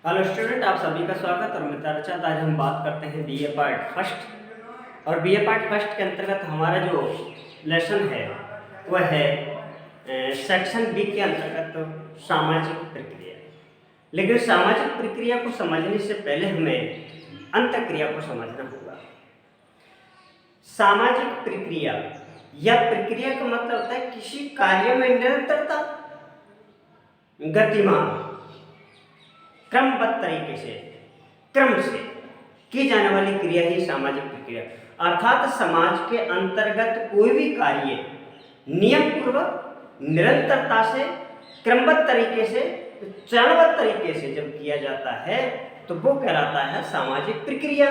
Hello student, आप सभी का स्वागत। और मित्र चंद, आज हम बात करते हैं बीए पार्ट फर्स्ट। और बीए पार्ट फर्स्ट के अंतर्गत हमारा जो लेसन है वह है सेक्शन बी के अंतर्गत सामाजिक प्रक्रिया। लेकिन सामाजिक प्रक्रिया को समझने से पहले हमें अंतःक्रिया को समझना होगा। सामाजिक प्रक्रिया या प्रक्रिया का मतलब होता है किसी कार्य में निरंतरता, गतिमान, क्रमबद्ध तरीके से, क्रम से की जाने वाली क्रिया ही सामाजिक प्रक्रिया। अर्थात समाज के अंतर्गत कोई भी कार्य नियम पूर्वक, निरंतरता से, क्रमबद्ध तरीके से, चरणबद्ध तरीके से जब किया जाता है तो वो कहलाता है सामाजिक प्रक्रिया।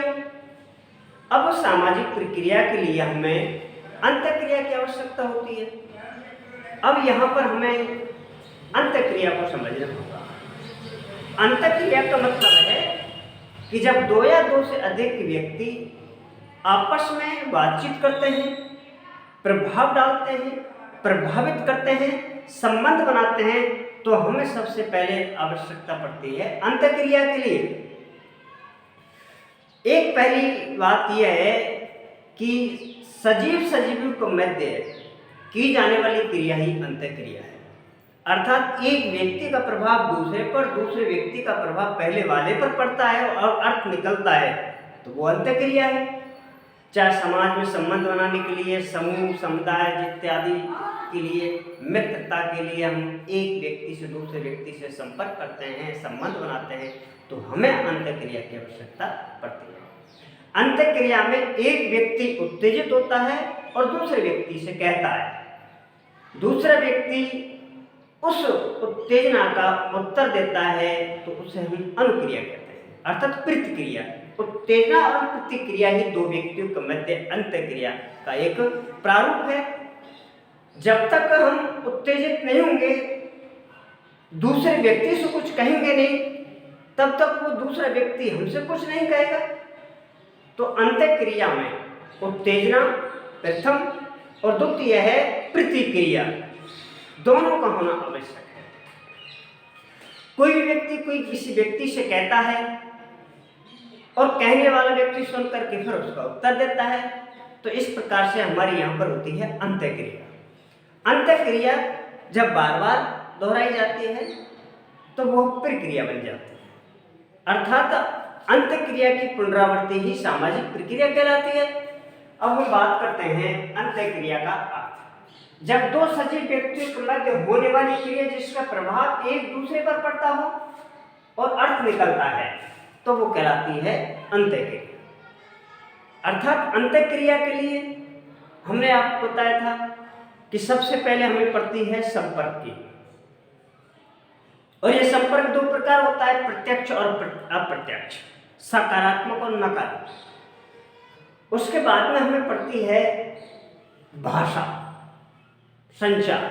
अब सामाजिक प्रक्रिया के लिए हमें अंतःक्रिया की आवश्यकता होती है। अब यहाँ पर हमें अंतःक्रिया को समझना होगा। अंतःक्रिया का मतलब है कि जब दो या दो से अधिक व्यक्ति आपस में बातचीत करते हैं, प्रभाव डालते हैं, प्रभावित करते हैं, संबंध बनाते हैं, तो हमें सबसे पहले आवश्यकता पड़ती है अंतःक्रिया के लिए। एक पहली बात यह है कि सजीव सजीव को मध्य की जाने वाली क्रिया ही अंतःक्रिया है। अर्थात एक व्यक्ति का प्रभाव दूसरे पर, दूसरे व्यक्ति का प्रभाव पहले वाले पर पड़ता है और अर्थ निकलता है, तो वो अंतःक्रिया है। चाहे समाज में संबंध बनाने के लिए, समूह, समुदाय इत्यादि के लिए, मित्रता के लिए हम एक व्यक्ति से दूसरे व्यक्ति से संपर्क करते हैं, संबंध बनाते हैं, तो हमें अंतःक्रिया की आवश्यकता पड़ती है। अंतःक्रिया में एक व्यक्ति उत्तेजित होता है और दूसरे व्यक्ति से कहता है, दूसरा व्यक्ति उस उत्तेजना का उत्तर देता है, तो उसे हम अनुक्रिया कहते हैं, अर्थात प्रतिक्रिया। उत्तेजना और प्रतिक्रिया ही दो व्यक्तियों के मध्य अंतःक्रिया का एक प्रारूप है। जब तक हम उत्तेजित नहीं होंगे, दूसरे व्यक्ति से कुछ कहेंगे नहीं, तब तक वो दूसरा व्यक्ति हमसे कुछ नहीं कहेगा। तो अंतःक्रिया में उत्तेजना प्रथम और द्वितीय है प्रतिक्रिया, दोनों का होना आवश्यक है। कोई भी व्यक्ति कोई किसी व्यक्ति से कहता है और कहने वाला व्यक्ति सुनकर के फिर उसका उत्तर देता है, तो इस प्रकार से हमारी यहाँ पर होती है अंतःक्रिया। अंतःक्रिया जब बार बार दोहराई जाती है तो वो प्रक्रिया बन जाती है। अर्थात अंतःक्रिया की पुनरावृत्ति ही सामाजिक प्रक्रिया कहलाती है। अब हम बात करते हैं अंतःक्रिया का अर्थ। जब दो सजीव व्यक्तियों के मध्य होने वाली क्रिया जिसका प्रभाव एक दूसरे पर पड़ता हो और अर्थ निकलता है, तो वो कहलाती है अंतःक्रिया। अर्थात अंतःक्रिया के लिए हमने आपको बताया था कि सबसे पहले हमें पड़ती है संपर्क की। और ये संपर्क दो प्रकार होता है, प्रत्यक्ष और अप्रत्यक्ष, सकारात्मक और नकारात्मक। उसके बाद में हमें पड़ती है भाषा, संचार,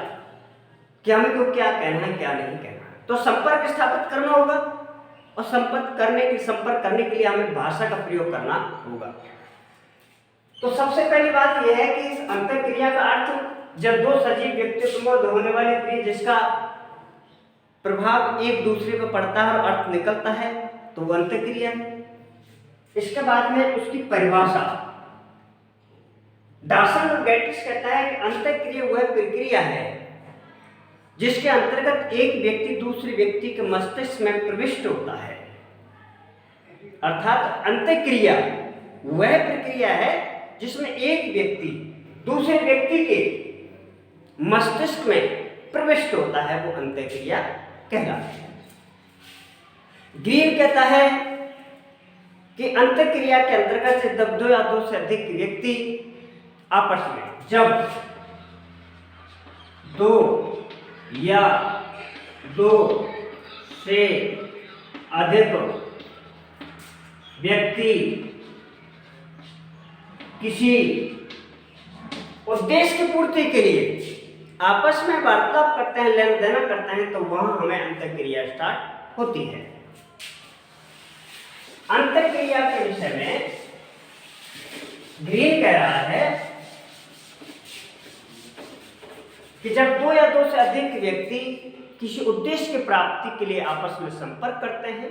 कि हमें को क्या कहना है, क्या नहीं कहना है। तो संपर्क स्थापित करना होगा और संपर्क करने के लिए हमें भाषा का प्रयोग करना होगा। तो सबसे पहली बात यह है कि इस अंतःक्रिया का अर्थ, जब दो सजीव व्यक्तियों के मध्य होने वाली क्रिया जिसका प्रभाव एक दूसरे पर पड़ता है और अर्थ निकलता है, तो वो अंतःक्रिया है। इसके बाद में उसकी परिभाषा, डार्सन और गैटिस कहता है कि अंतःक्रिया वह प्रक्रिया है जिसके अंतर्गत एक व्यक्ति दूसरे व्यक्ति के मस्तिष्क में प्रविष्ट होता है। अर्थात अंतःक्रिया वह प्रक्रिया है जिसमें एक व्यक्ति दूसरे व्यक्ति के मस्तिष्क में प्रविष्ट होता है, वो अंतःक्रिया कहलाती है। ग्रीन कहता है कि अंतःक्रिया के अंतर्गत जब दो या दो से अधिक व्यक्ति आपस में, जब दो या दो से अधिक व्यक्ति किसी उद्देश्य की पूर्ति के लिए आपस में वार्तालाप करते हैं, लेन देन करते हैं, तो वहां हमें अंतःक्रिया स्टार्ट होती है। अंतःक्रिया के विषय में ग्रीन कह रहा है कि जब दो या दो से अधिक व्यक्ति किसी उद्देश्य की प्राप्ति के लिए आपस में संपर्क करते हैं,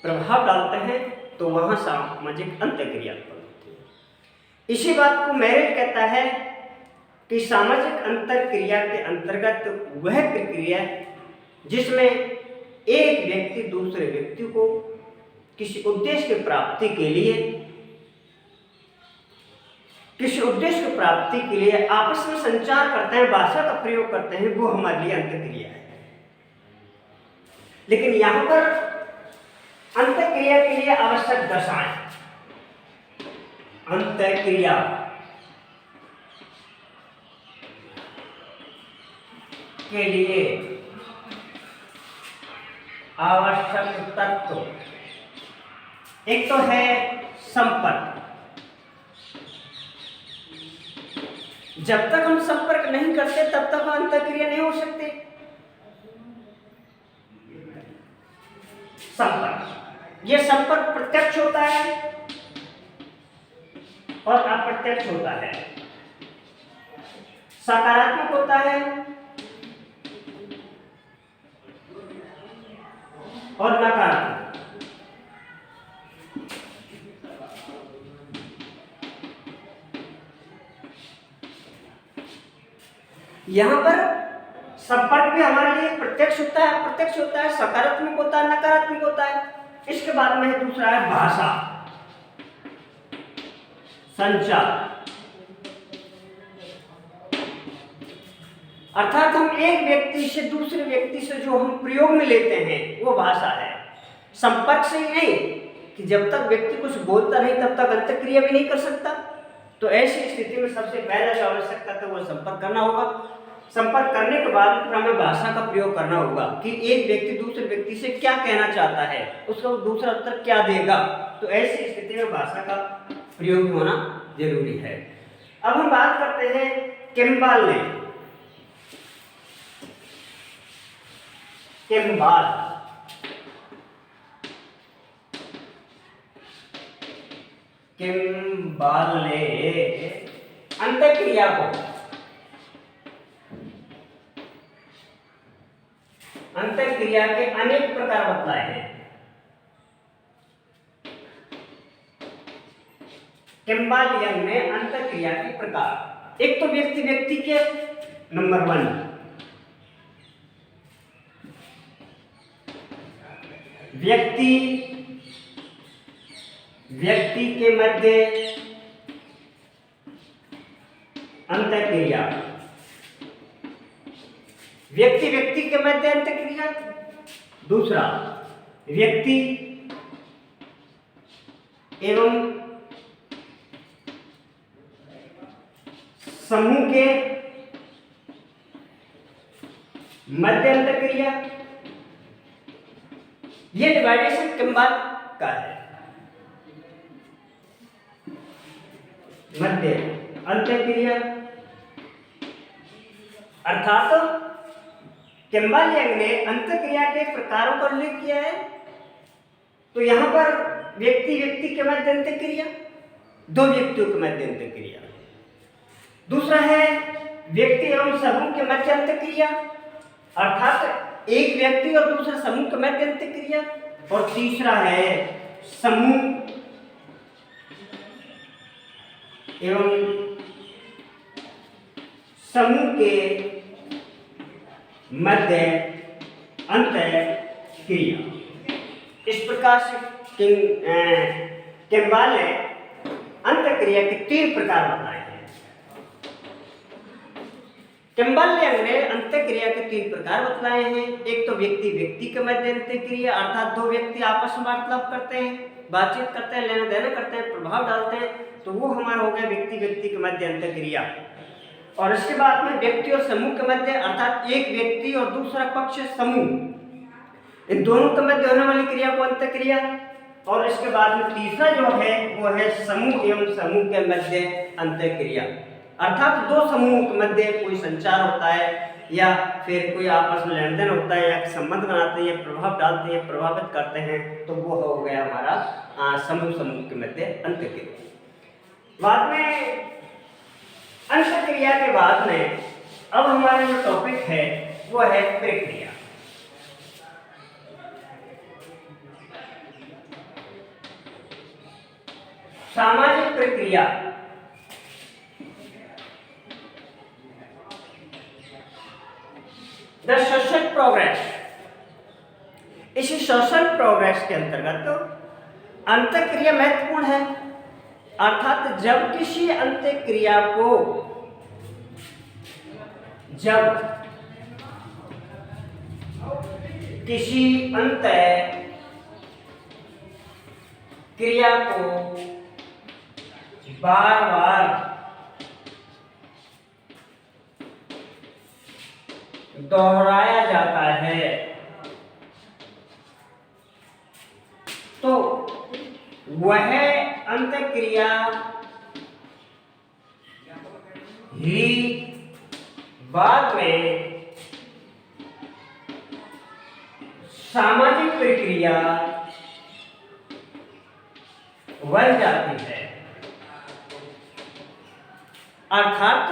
प्रभाव डालते हैं तो वहाँ सामाजिक अंतःक्रिया उत्पन्न होती है। इसी बात को मेरिल कहता है कि सामाजिक अंतःक्रिया के अंतर्गत वह प्रक्रिया जिसमें एक व्यक्ति दूसरे व्यक्ति को किसी उद्देश्य की प्राप्ति के लिए आपस में संचार करते हैं, भाषा का प्रयोग करते हैं, वो हमारे लिए अंतःक्रिया है। लेकिन यहाँ पर अंतःक्रिया के लिए आवश्यक दशाएं, अंतःक्रिया के लिए आवश्यक तत्व एक तो है संपर्क। जब तक हम संपर्क नहीं करते तब तक अंतःक्रिया नहीं हो सकती। संपर्क, यह संपर्क प्रत्यक्ष होता है और अप्रत्यक्ष होता है, सकारात्मक होता है और नकारात्मक। यहां पर संपर्क भी हमारे लिए प्रत्यक्ष होता है, अप्रत्यक्ष होता है, सकारात्मक होता है, नकारात्मक होता है। इसके बाद में दूसरा है भाषा, संचार। अर्थात हम एक व्यक्ति से दूसरे व्यक्ति से जो हम प्रयोग में लेते हैं वो भाषा है। संपर्क से ही नहीं कि जब तक व्यक्ति कुछ बोलता नहीं तब तक अंतःक्रिया भी नहीं कर सकता। तो ऐसी स्थिति में सबसे पहला जो आवश्यकता है वो संपर्क करना होगा। संपर्क करने के बाद फिर हमें भाषा का प्रयोग करना होगा कि एक व्यक्ति दूसरे व्यक्ति से क्या कहना चाहता है, उसका दूसरा उत्तर क्या देगा। तो ऐसी स्थिति में भाषा का प्रयोग होना जरूरी है। अब हम बात करते हैं किम्बाल ने। किम्बाल ने अंतःक्रिया को अंतःक्रिया के अनेक प्रकार बतलाए हैं। किम्बालियन ने अंतःक्रिया के प्रकार, एक तो व्यक्ति व्यक्ति के, नंबर 1 व्यक्ति के मध्य अंतःक्रिया, व्यक्ति व्यक्ति के मध्य अंतःक्रिया। दूसरा व्यक्ति एवं समूह के मध्य अंतःक्रिया। यह डिवाइडेशन किम्बाल का है। मध्य अंतःक्रिया अर्थात किम्बालियन ने अंतःक्रिया के प्रकारों का उल्लेख किया है। तो यहां पर व्यक्ति व्यक्ति के मध्य अंतःक्रिया, दो व्यक्तियों के मध्य अंतःक्रिया। दूसरा है व्यक्ति एवं समूह के मध्य अंतःक्रिया, अर्थात एक व्यक्ति और दूसरे समूह के मध्य अंतःक्रिया। और तीसरा है समूह एवं समूह के मध्य अंतःक्रिया। इस प्रकार से किम्बाल ने अंतःक्रिया के 3 प्रकार बताए हैं। किम्बालियन ने अंतःक्रिया के 3 प्रकार बतलाए हैं। एक तो व्यक्ति व्यक्ति के मध्य अंतःक्रिया, अर्थात दो व्यक्ति आपस में वार्तालाप करते हैं, बातचीत करते हैं, लेना देना करते हैं, प्रभाव डालते हैं, तो वो हमारा हो गया व्यक्ति व्यक्ति के मध्य अंतःक्रिया। और इसके बाद में व्यक्ति और समूह के मध्य, अर्थात एक व्यक्ति और दूसरा पक्ष समूह, इन दोनों के मध्य होने वाली क्रिया को अंतःक्रिया। और इसके बाद में तीसरा जो है वो है समूह एवं समूह के मध्य अंतःक्रिया, अर्थात दो समूहों के मध्य कोई संचार होता है या फिर कोई आपस में लेन देन होता है या संबंध बनाते हैं, प्रभाव डालते हैं, प्रभावित करते हैं, तो वो हो गया हमारा समूह के मध्य अंतःक्रिया। बाद में अंतःक्रिया के बाद में अब हमारा जो टॉपिक है वो है प्रक्रिया। सामाजिक प्रक्रिया द सोशल प्रोग्रेस। इस सोशल प्रोग्रेस के अंतर्गत अंतःक्रिया महत्वपूर्ण है, अर्थात जब किसी अंतःक्रिया को बार बार दोहराया जाता है तो वह अंतःक्रिया ही बाद में सामाजिक प्रक्रिया बन जाती है। अर्थात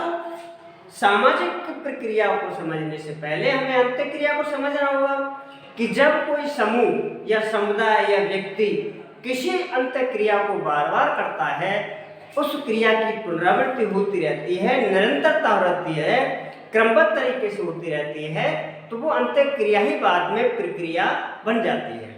सामाजिक प्रक्रिया को समझने से पहले हमें अंतःक्रिया को समझना होगा कि जब कोई समूह या समुदाय या व्यक्ति किसी अंतःक्रिया को बार बार करता है, उस क्रिया की पुनरावृत्ति होती रहती है, निरंतरता रहती है, क्रमबद्ध तरीके से होती रहती है, तो वो अंतःक्रिया ही बाद में प्रक्रिया बन जाती है।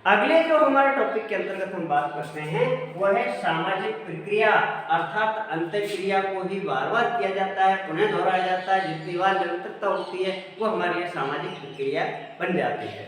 अगले जो हमारे टॉपिक के अंतर्गत हम बात करते हैं वो है सामाजिक प्रक्रिया, अर्थात अंतःक्रिया को ही बार बार किया जाता है, पुनः दोहराया जाता है, जितनी बार निरंतरता होती है वो हमारी सामाजिक प्रक्रिया बन जाती है।